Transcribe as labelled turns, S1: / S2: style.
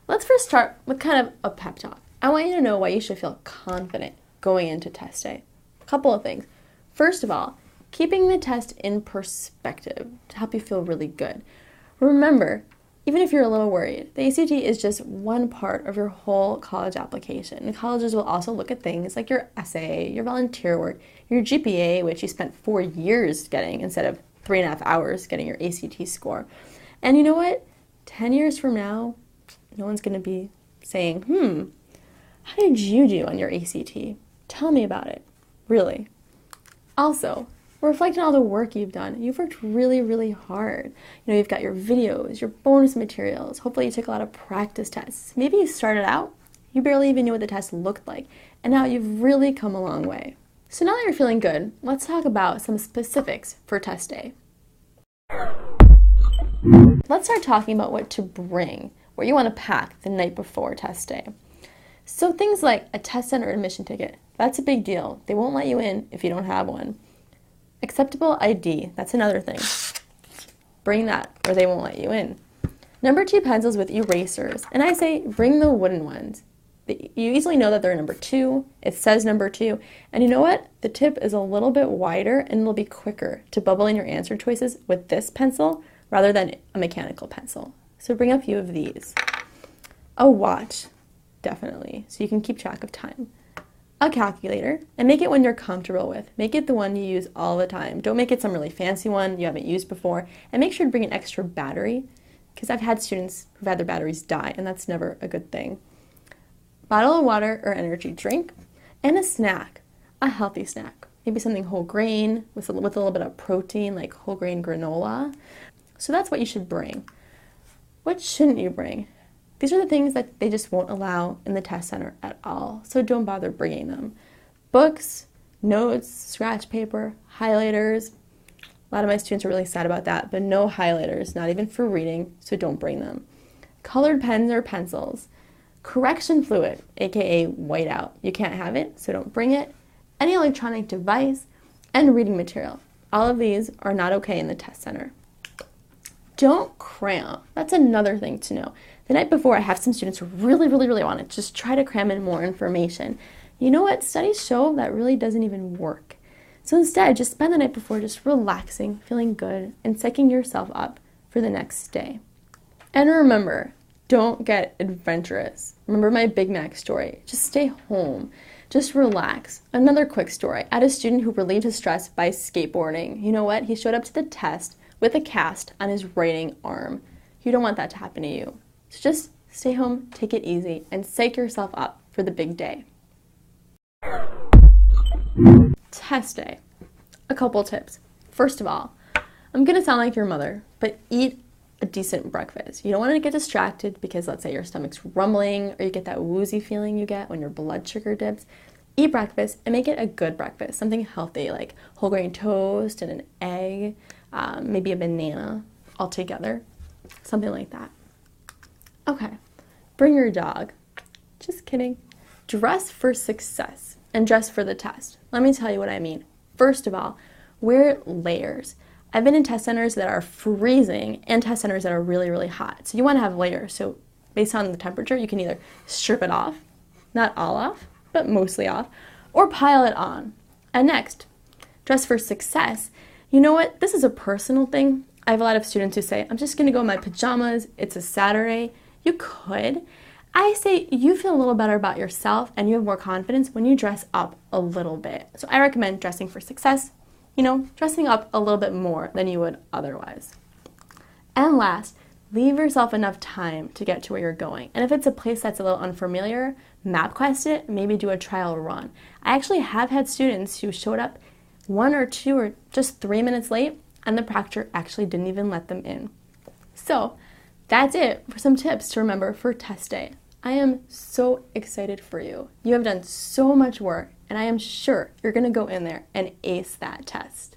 S1: Let's first start with kind of a pep talk. I want you to know why you should feel confident going into test day. A couple of things. First of all, keeping the test in perspective to help you feel really good. Remember, even if you're a little worried, the ACT is just one part of your whole college application. And colleges will also look at things like your essay, your volunteer work, your GPA, which you spent 4 years getting instead of 3.5 hours getting your ACT score. And you know what? 10 years from now, no one's going to be saying, how did you do on your ACT? Tell me about it. Really. Also, reflect on all the work you've done. You've worked really, really hard. You've got your videos, your bonus materials. Hopefully you took a lot of practice tests. Maybe you started out, you barely even knew what the test looked like, and now you've really come a long way. So now that you're feeling good, let's talk about some specifics for test day. Let's start talking about what to bring, what you want to pack the night before test day. So things like a test center admission ticket, that's a big deal. They won't let you in if you don't have one. Acceptable ID, that's another thing. Bring that or they won't let you in. Number 2 pencils with erasers, and I say bring the wooden ones. You easily know that they're number 2, it says number 2, and you know what? The tip is a little bit wider and it'll be quicker to bubble in your answer choices with this pencil rather than a mechanical pencil. So bring a few of these. A watch, definitely, so you can keep track of time. A calculator, and make it one you're comfortable with. Make it the one you use all the time. Don't make it some really fancy one you haven't used before, and make sure to bring an extra battery, because I've had students who've had their batteries die, and that's never a good thing. Bottle of water or energy drink, and a snack, a healthy snack. Maybe something whole grain with a little bit of protein, like whole grain granola. So that's what you should bring. What shouldn't you bring? These are the things that they just won't allow in the test center at all, so don't bother bringing them. Books, notes, scratch paper, highlighters. A lot of my students are really sad about that, but no highlighters, not even for reading, so don't bring them. Colored pens or pencils. Correction fluid, aka whiteout. You can't have it, so don't bring it. Any electronic device, and reading material. All of these are not okay in the test center. Don't cram. That's another thing to know. The night before, I have some students who really want to just try to cram in more information. You know what? Studies show that really doesn't even work. So instead, just spend the night before just relaxing, feeling good, and psyching yourself up for the next day. And remember, don't get adventurous. Remember my Big Mac story. Just stay home. Just relax. Another quick story. I had a student who relieved his stress by skateboarding. You know what? He showed up to the test with a cast on his writing arm. You don't want that to happen to you. So just stay home, take it easy, and psych yourself up for the big day. Test day. A couple tips. First of all, I'm going to sound like your mother, but eat a decent breakfast. You don't want to get distracted because let's say your stomach's rumbling or you get that woozy feeling you get when your blood sugar dips. Eat breakfast and make it a good breakfast, something healthy like whole grain toast and an egg, maybe a banana all together, something like that. Okay, bring your dog. Just kidding. Dress for success and dress for the test. Let me tell you what I mean. First of all, wear layers. I've been in test centers that are freezing and test centers that are really hot. So you want to have layers. So based on the temperature, you can either strip it off, not all off, but mostly off, or pile it on. And next, dress for success. You know what? This is a personal thing. I have a lot of students who say, I'm just going to go in my pajamas. It's a Saturday. You could. I say you feel a little better about yourself and you have more confidence when you dress up a little bit. So I recommend dressing for success, dressing up a little bit more than you would otherwise. And last, leave yourself enough time to get to where you're going. And if it's a place that's a little unfamiliar, MapQuest it, maybe do a trial run. I actually have had students who showed up 1 or 2 or just 3 minutes late and the proctor actually didn't even let them in. So that's it for some tips to remember for test day. I am so excited for you. You have done so much work, and I am sure you're going to go in there and ace that test.